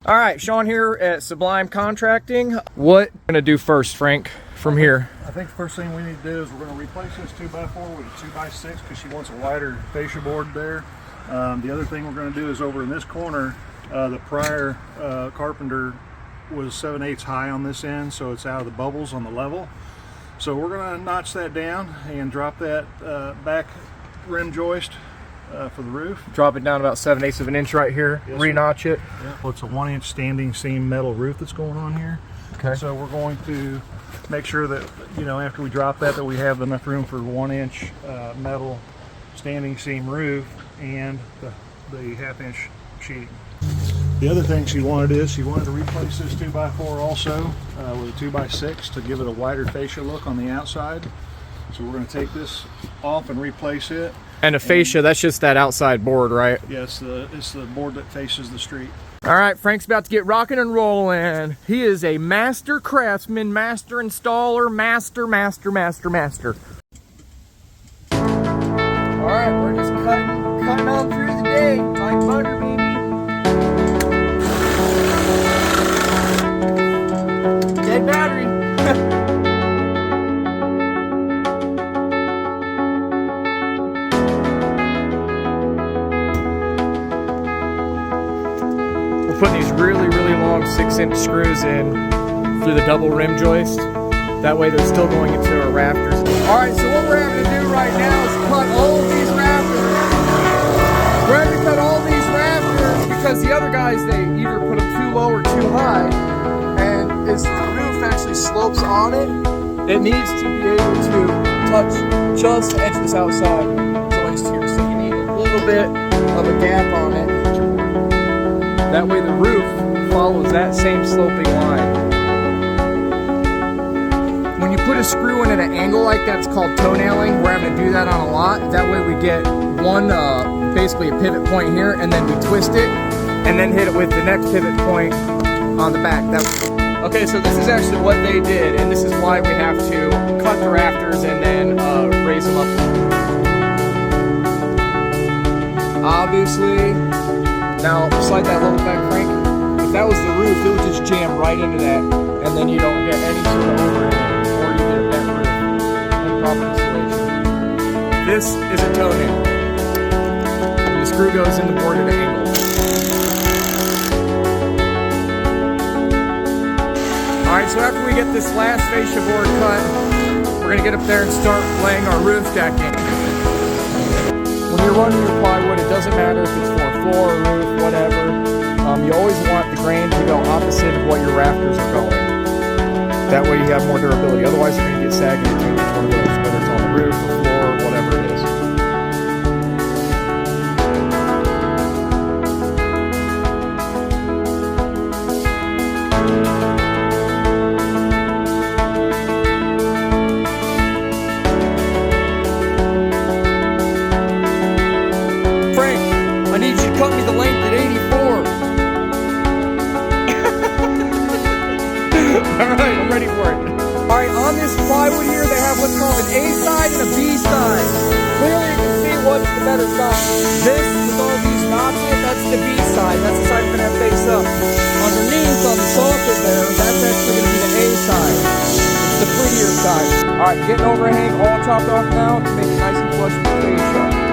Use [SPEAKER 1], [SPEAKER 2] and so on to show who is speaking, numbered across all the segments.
[SPEAKER 1] All right, Sean here at Sublime Contracting. What are gonna do first, Frank, from here?
[SPEAKER 2] I think the first thing we need to do is we're going to replace this 2x4 with a 2x6 because she wants a wider fascia board there. The other thing we're going to do is over in this corner, the prior carpenter was 7/8 high on this end, so it's out of the bubbles on the level. So we're going to notch that down and drop that back rim joist for the roof.
[SPEAKER 1] Drop it down about 7/8 of an inch right here,
[SPEAKER 2] yes,
[SPEAKER 1] re-notch it.
[SPEAKER 2] Yeah. Well, it's a 1-inch standing seam metal roof that's going on here.
[SPEAKER 1] Okay.
[SPEAKER 2] So we're going to make sure that, you know, after we drop that, that we have enough room for 1-inch metal standing seam roof and the 1/2-inch sheeting. The other thing she wanted to replace this 2x4 also with a 2x6 to give it a wider fascia look on the outside. So we're going to take this off and replace it.
[SPEAKER 1] And a fascia, that's just that outside board, right?
[SPEAKER 2] Yeah, it's the board that faces the street.
[SPEAKER 1] All right, Frank's about to get rocking and rolling. He is a master craftsman, master installer, master. All right, we're just cutting on through the day like butter, baby. Dead battery. Putting these really long 6-inch screws in through the double rim joist. That way they're still going into our rafters. All right, so what we're having to do right now is cut all of these rafters. We're having to cut all these rafters because the other guys, they either put them too low or too high. And as the roof actually slopes on it, it needs to be able to touch just the edge of this outside joist here. So you need a little bit of a gap on it. That way the roof follows that same sloping line. When you put a screw in at an angle like that, it's called toenailing. We're having to do that on a lot. That way we get one, basically a pivot point here, and then we twist it, and then hit it with the next pivot point on the back. Okay, so this is actually what they did, and this is why we have to cut the rafters and then raise them up. Obviously, now, slide that a little back, Frank. If that was the roof, it would just jam right into that, and then you don't get any sort of overhang, or you get a bent roof and proper installation. This is a toenail. When the screw goes in the board at an angle. Alright, so after we get this last fascia board cut, we're going to get up there and start laying our roof decking. When you're running your plywood, it doesn't matter if it's for a floor, a roof, whatever. You always want the grain to go opposite of what your rafters are going. That way you have more durability. Otherwise you're going to get sagging between each one of those, whether it's on the roof, the floor, whatever it is. I need you to cut me the length at 84. Alright, I'm ready for it. Alright, on this plywood here, they have what's called an A side and a B side. Clearly you can see what's the better side. This, with all these knots in it, that's the B side. That's the side we're going to have face up. Underneath, on the soffit there, that's actually going to be the A side. It's the prettier side. Alright, getting overhang all chopped off now to make it nice and flush with the fascia.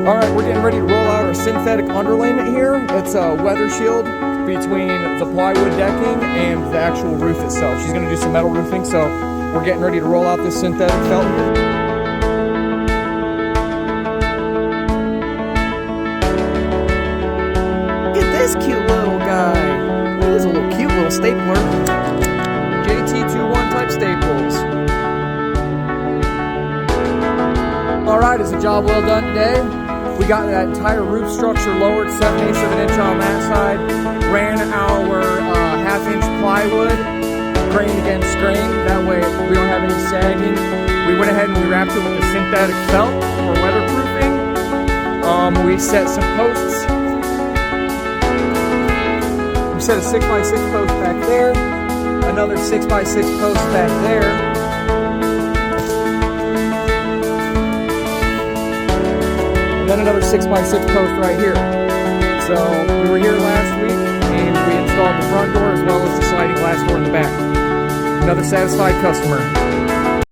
[SPEAKER 1] Alright, we're getting ready to roll out our synthetic underlayment here. It's a weather shield between the plywood decking and the actual roof itself. She's going to do some metal roofing, so we're getting ready to roll out this synthetic felt here. Look at this cute little guy. This is a little cute little stapler. JT21 type staples. Alright, it's a job well done today. We got that entire roof structure lowered 7/8 of an inch on that side. Ran our 1/2-inch plywood, grain against grain. That way we don't have any sagging. We went ahead and we wrapped it with the synthetic felt for weatherproofing. We set some posts. We set of 6x6 posts back there, another 6x6 post back there, and then another 6x6 post right here. So we were here last week and we installed the front door as well as the sliding glass door in the back. Another satisfied customer.